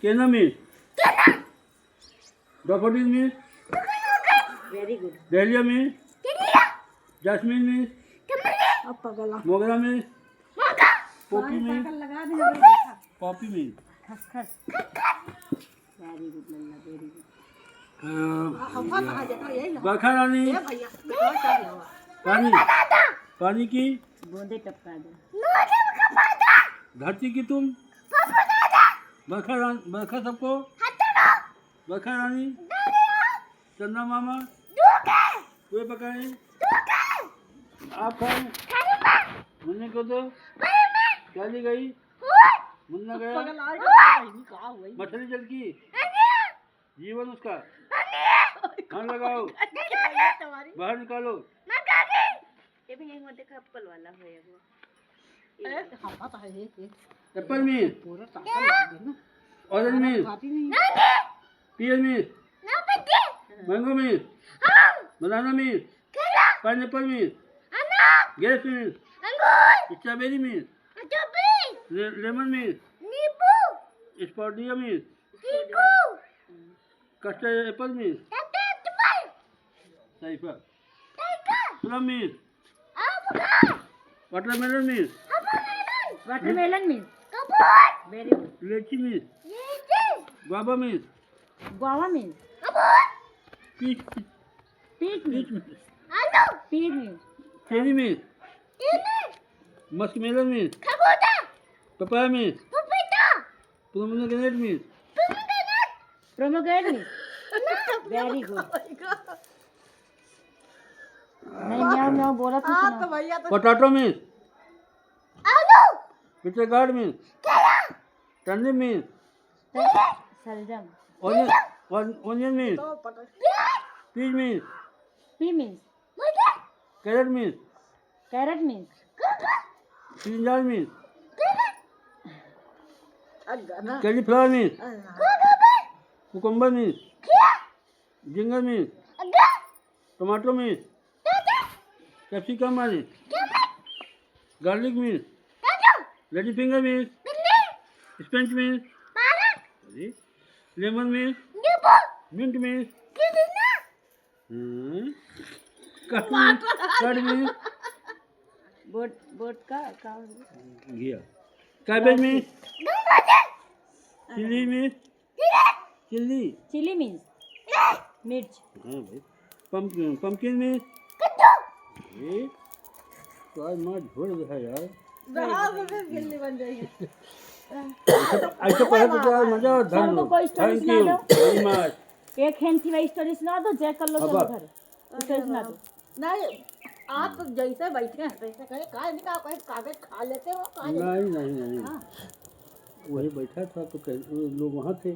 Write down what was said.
केना means daffodil means very good. Dahlia means jasmine means मोगरा means Poppy means लगा दे हमें देखा। पॉपी मीन्स खसखस। वेरी गुड लल्ला, वेरी गुड। बरखा रानी ये भैया और चाहिए हुआ। पानी पानी की बूंदे टपका दे। धरती की तुम बरखा सबको बरखा रानी चंदा मामा कोई पकाए आप खाए मुन्ने को दो चली गई मुन्ना गया मछली जल की जीवन उसका हाँ लगाओ बाहर निकालो ये भी यही मत देखा एप्पल वाला है वो। Apple mean orange mean pear mean mango mean banana mean pineapple mean grapes mean strawberry mean lemon mean स्पॉडिया मीन कस्टर्ड एप्पल मीन साइफर plum mean watermelon mean watermelon means very good. Lychee mean guava mean guava means peach peach peach means peach means cherry mean muskmelon mean papaya mean pomegranate mean pomegranate means very good. नहीं म्याऊं म्याऊं बोला था सुना। Potato mean पिटरगार्ड mean turnip mean सलजम। Onion mean peach mean pea means carrot mean carrot means brinjal mean cauliflower mean cucumber mean ginger mean tomato mean capsicum mean garlic mean lady finger mean spinach mean lemon mean mint mean custard mean बोट बोट का घिया cabbage mean chilli mean chilli chilli means मिर्च। हाँ भाई pumpkin mean तो आज माँ झोड़ रहा यार ऐसे पढ़े तो यार मजा और धन सबको कोई स्टोरी थैंक सुना यू दो। वेरी मच एक हैंथी वाली स्टोरी सुना दो, जय कर लो चलो घर। स्टोरी सुना दो। नहीं आप जैसे बैठे हैं वैसे कहे काय नहीं का कोई कागज खा लेते हो नहीं नहीं नहीं वही बैठा था तो लोग वहाँ थे